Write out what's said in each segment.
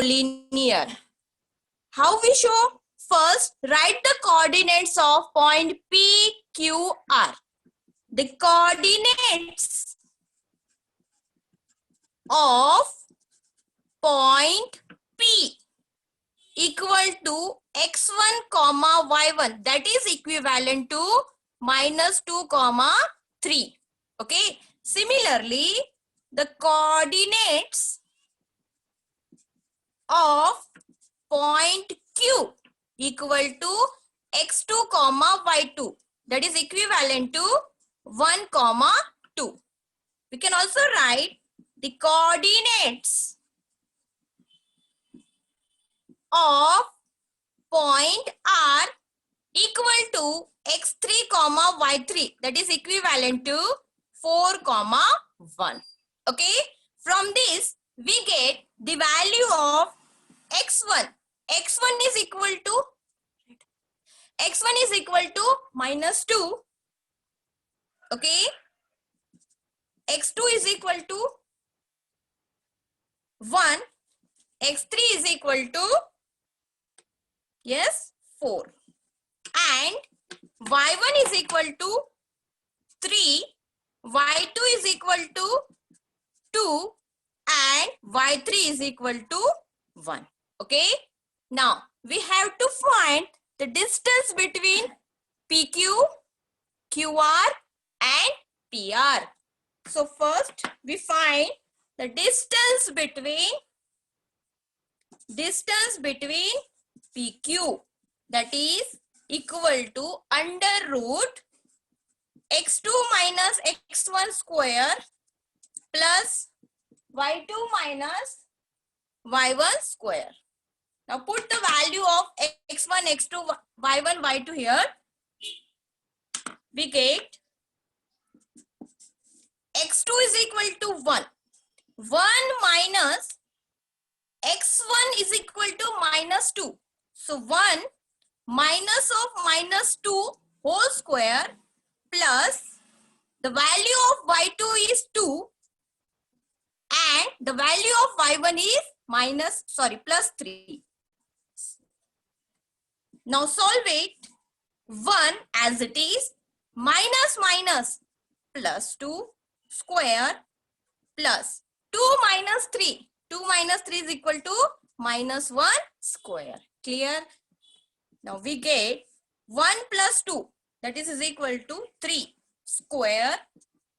linear. How we show? First, write the coordinates of point P, Q, R. The coordinates of point P equal to x1 comma y1, that is equivalent to -2 comma 3. Okay. Similarly, the coordinates of point Q equal to x2 comma y2, that is equivalent to 1 comma 2. We can also write the coordinates of point R equal to x3 comma y3, that is equivalent to 4 comma 1. Okay. From this we get the value of x1. x1 is equal to -2. Okay. x2 is equal to 1. x3 is equal to, yes, 4. And y1 is equal to 3. y2 is equal to 2. And y3 is equal to 1. Okay. Now we have to find the distance between PQ, QR and PR. So first we find the distance between PQ, that is equal to under root x2 minus x1 square plus y2 minus y1 square. Now put the value of x1, x2, y1, y2 here. We get x2 is equal to 1. 1 minus x1 is equal to -2. So 1 minus of -2 whole square plus the value of y2 is 2 and the value of y1 is plus 3. Now solve it. 1 as it is, minus plus 2 square plus 2 minus 3. 2 minus 3 is equal to -1 square. Clear? Now we get 1 plus 2, that is equal to 3 square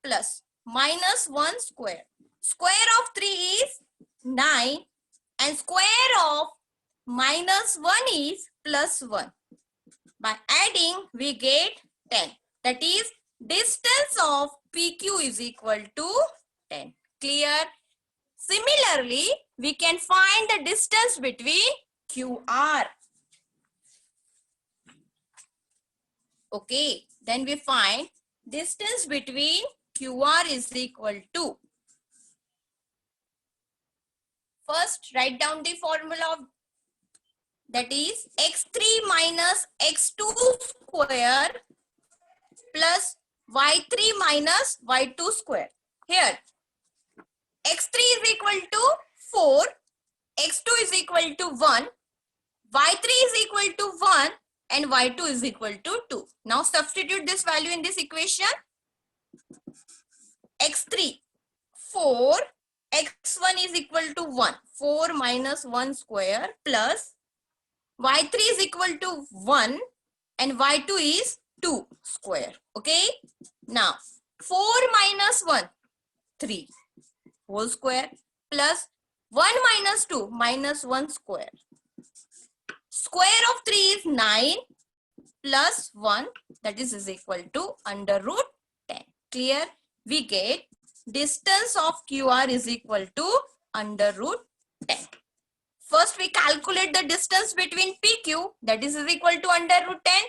plus -1 square. Square of 3 is 9 and square of -1 is +1. By adding we get 10. That is distance of PQ is equal to 10. Clear? Similarly, we can find the distance between QR. Okay, then we find distance between QR is equal to, first write down the formula of, that is x3 minus x2 square plus y3 minus y2 square. Here x3 is equal to 4, x2 is equal to 1, y3 is equal to 1 and y2 is equal to 2. Now substitute this value in this equation. x3 4, x1 is equal to 1, 4 minus 1 square plus y3 is equal to 1 and y2 is 2 square. Okay. Now 4 minus 1, 3 whole square plus 1 minus 2 minus 1 square. Square of 3 is 9 plus 1, that is equal to under root 10. Clear? We get distance of QR is equal to under root 10. First we calculate the distance between PQ, that is equal to under root 10,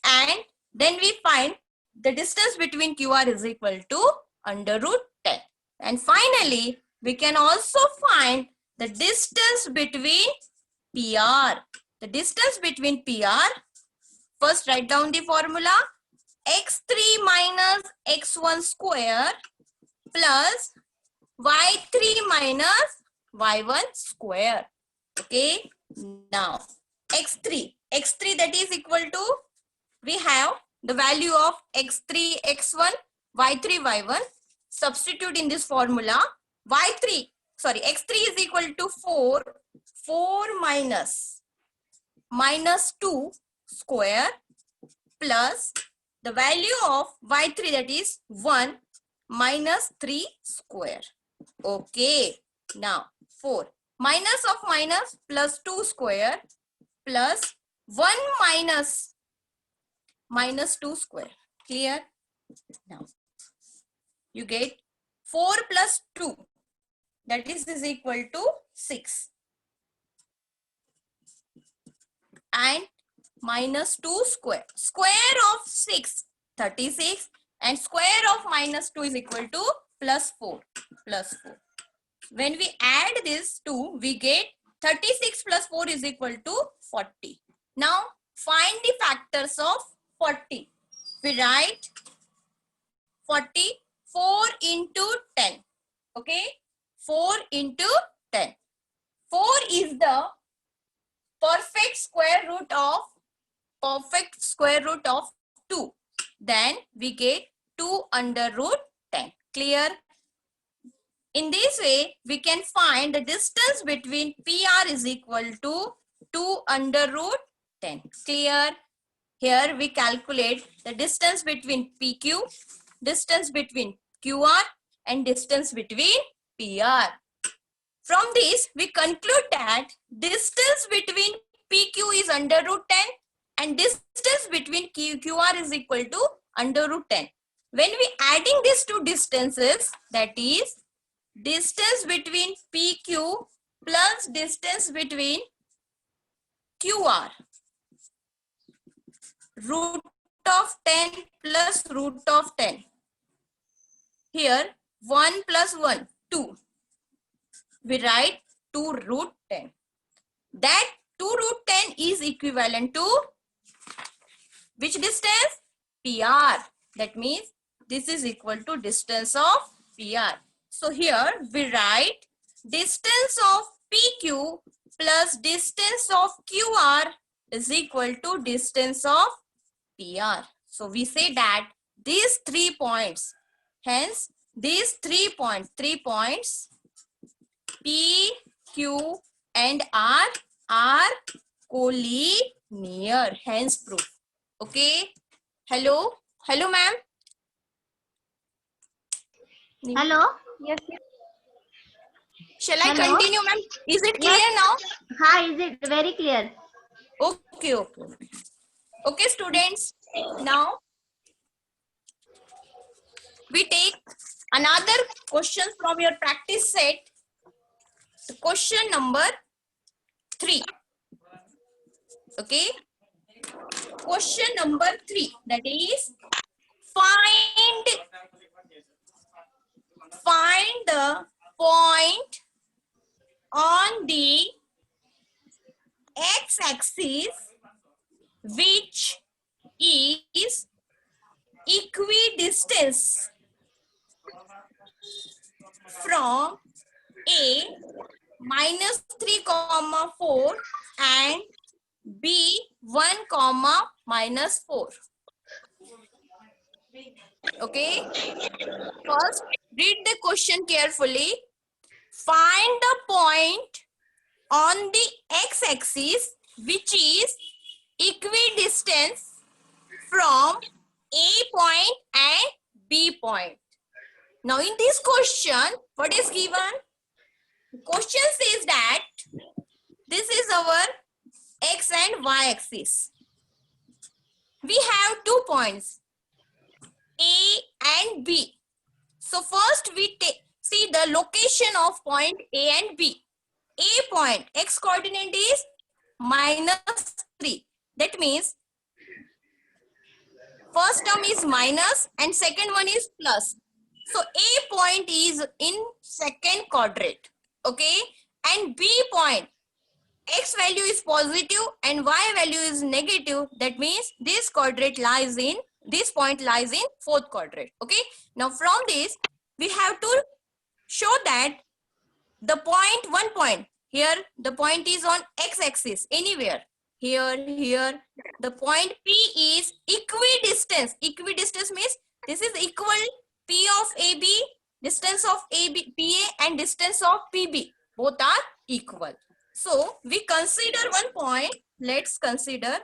and then we find the distance between QR is equal to under root 10. And finally, we can also find the distance between PR. The distance between PR, first write down the formula, x3 minus x1 square plus y3 minus y1 square. Okay, now x3 that is equal to, we have the value of x3 x1, y3 y1. Substitute in this formula. X3 is equal to 4 minus 2 square plus the value of y3, that is 1 minus 3 square. Okay, now 4 minus of minus plus 2 square plus 1 minus 2 square. Clear? Now you get 4 plus 2, that is equal to 6, and minus 2 square. Square of 6, 36, and square of minus 2 is equal to plus 4. When we add this 2, we get 36 plus 4 is equal to 40. Now find the factors of 40. We write 40, 4 into 10. Okay, 4 into 10. 4 is the perfect square root of 2. Then we get 2 under root 10. Clear? In this way, we can find the distance between PR is equal to 2 under root 10. Clear? Here we calculate the distance between PQ, distance between QR, and distance between PR. From this, we conclude that distance between PQ is under root 10 and distance between QR is equal to under root 10. When we adding these two distances, that is distance between PQ plus distance between QR, root of 10 plus root of 10. Here 1 plus 1, 2. We write 2 root 10. That 2 root 10 is equivalent to which distance? PR. That means this is equal to distance of PR. So here we write distance of PQ plus distance of QR is equal to distance of PR. So we say that these 3 points, hence these 3 points P, Q and R are collinear, hence proof. Okay. Hello ma'am. Hello. Yes. Shall I continue, ma'am? Is it clear now? Hi, is it very clear? Okay. Okay, students. Now we take another question from your practice set. Question number 3. Okay. Question number 3. That is find the point on the x-axis which is equidistant from A minus 3 comma 4 and B 1 comma minus 4. Okay. First, read the question carefully. Find the point on the x-axis which is equidistant from A point and B point. Now in this question, what is given? The question says that this is our x and y axis. We have 2 points, A and B. So first we see the location of point A and B. A point, x coordinate is minus 3. That means first term is minus and second one is plus. So A point is in second quadrant. Okay. And B point, x value is positive and y value is negative. That means this point lies in fourth quadrant. Okay. Now from this we have to show that the point, one point Here the point is on x-axis, anywhere. Here. The point P is equidistance. Equidistance means this is equal P of AB, distance of AB, PA and distance of PB. Both are equal. So we consider one point. Let's consider.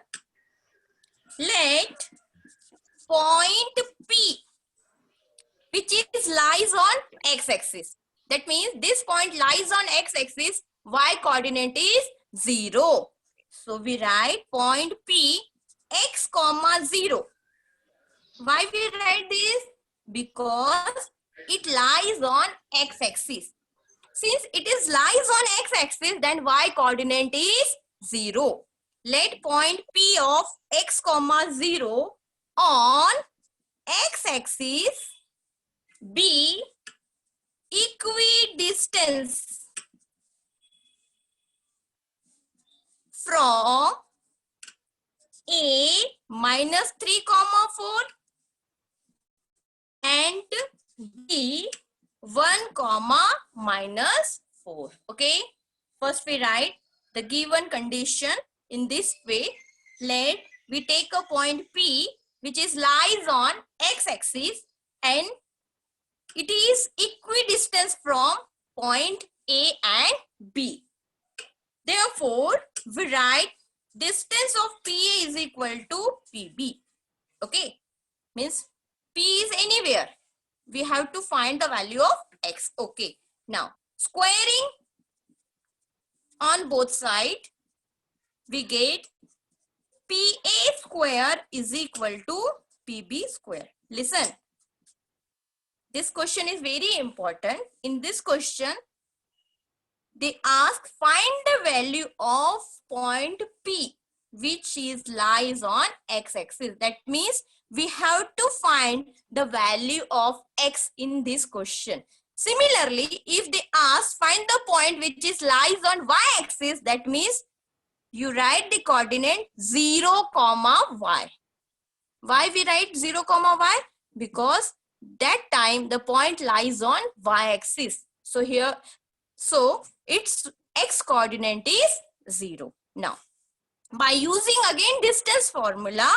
Let point P, which is lies on x-axis. That means this point lies on x-axis. Y coordinate is 0. So we write point P x comma 0. Why we write this? Because it lies on x-axis. Since it is lies on x-axis, then y coordinate is 0. Let point P of x comma 0 on x-axis be equidistance from A minus 3 comma 4 and B 1 comma minus 4. Okay. First we write the given condition in this way. Let we take a point P which is lies on x-axis and it is equidistant from point A and B. Therefore, we write distance of PA is equal to PB. Okay. Means P is anywhere. We have to find the value of x. Okay. Now, squaring on both sides, we get PA square is equal to PB square. Listen. This question is very important. In this question, they ask find the value of point P, which is lies on x-axis. That means we have to find the value of x in this question. Similarly, if they ask find the point which is lies on y-axis, that means you write the coordinate 0, y. Why we write 0, y? Because that time the point lies on y-axis. So here, so its x coordinate is 0. Now, by using again distance formula,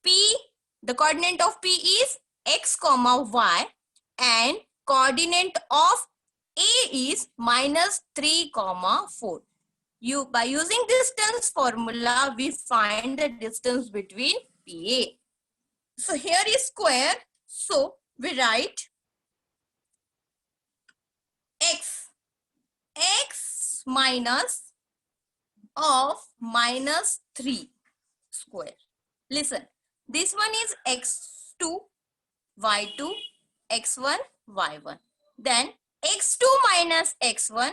P, the coordinate of P is x comma y and coordinate of A is minus 3 comma 4. By using distance formula, we find the distance between PA. So here is square. So we write x minus of minus 3 square. Listen, this one is x2, y2, x1, y1. Then x2 minus x1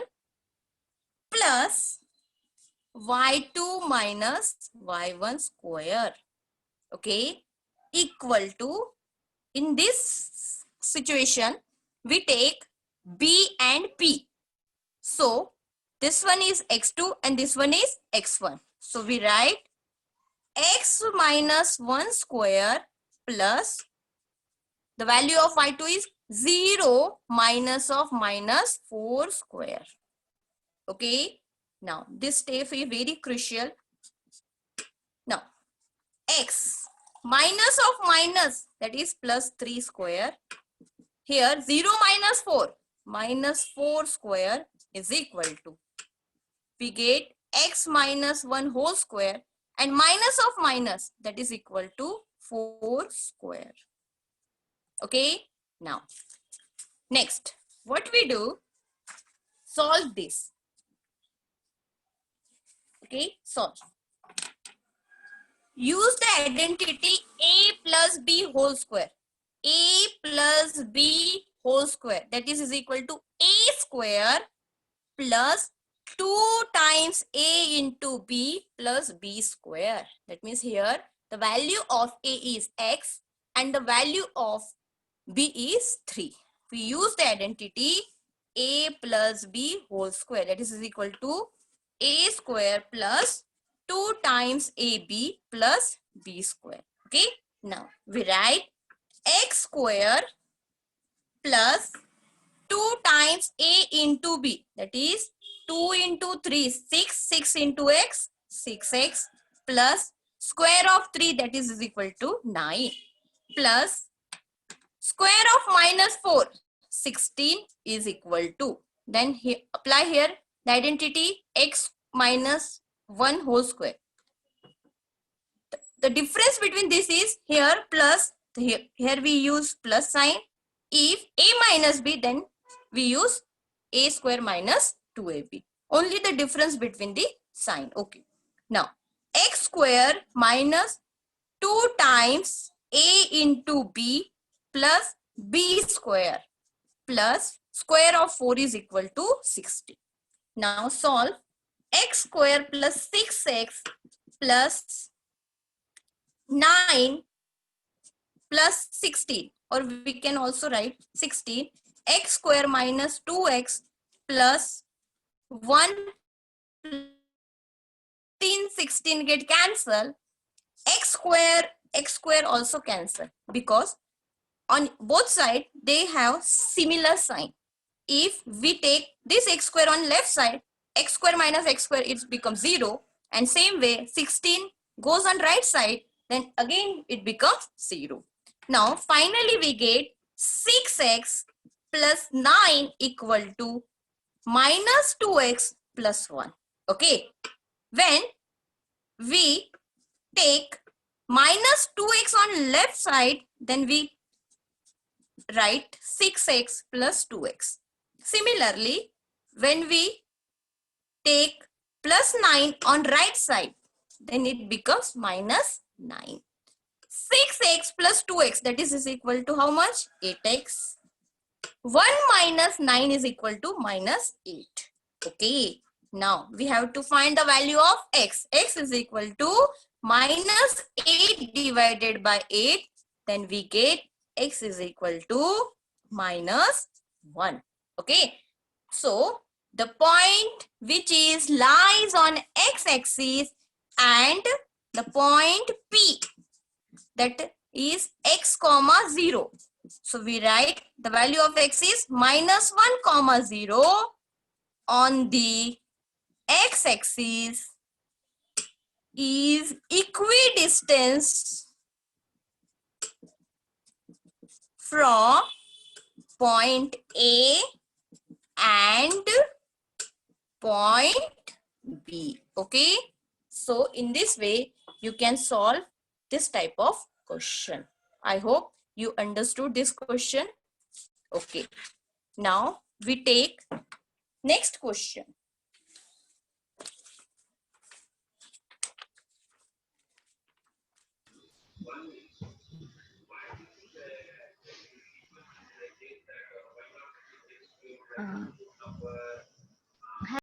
plus y2 minus y1 square. Okay, equal to, in this situation, we take B and P. So this one is x2 and this one is x1. So we write x minus 1 square plus the value of y2 is 0 minus of minus 4 square. Okay. Now this step is very crucial. Now x minus of minus, that is plus 3 square. Here 0 minus 4, minus 4 square is equal to, we get x minus 1 whole square and minus of minus, that is equal to 4 square. Okay. Now next what we do, solve this. Okay, solve. Use the identity a plus b whole square. A plus b whole square, that is equal to a square plus 2 times a into b plus b square. That means here the value of a is x and the value of b is 3. We use the identity a plus b whole square, that is equal to a square plus 2 times ab plus b square. Okay. Now we write x square plus 2 times a into b, that is 2 into 3, 6. 6 into x, 6x plus square of 3, that is equal to 9, plus square of minus 4, 16 is equal to. Then apply here the identity x minus 1 whole square. The difference between this is here plus, here we use plus sign. If a minus b, then we use a square minus 2ab. Only the difference between the sign. Okay. Now, x square minus 2 times a into b plus b square plus square of 4 is equal to 60. Now solve. X square plus 6x plus 9 plus 16, or we can also write 16. X square minus 2x plus 1, 16 get cancel. X square also cancel, because on both sides they have similar sign. If we take this x square on left side, x square minus x square, it becomes 0, and same way 16 goes on right side, then again it becomes 0. Now finally we get 6x plus 9 equal to minus 2x plus 1. Okay, when we take minus 2x on left side, then we write 6x plus 2x. Similarly, when we take plus 9 on right side, then it becomes minus 9. 6x plus 2x, that is equal to how much? 8x. 1 minus 9 is equal to minus 8. Okay. Now, we have to find the value of x. X is equal to minus 8 divided by 8. Then we get x is equal to minus 1. Okay. So, the point which is lies on x-axis and the point P, that is x comma 0. So, we write the value of x is minus 1 comma 0 on the x-axis is equidistance from point A and point B. Okay. So in this way, you can solve this type of question. I hope you understood this question. Okay. Now we take next question.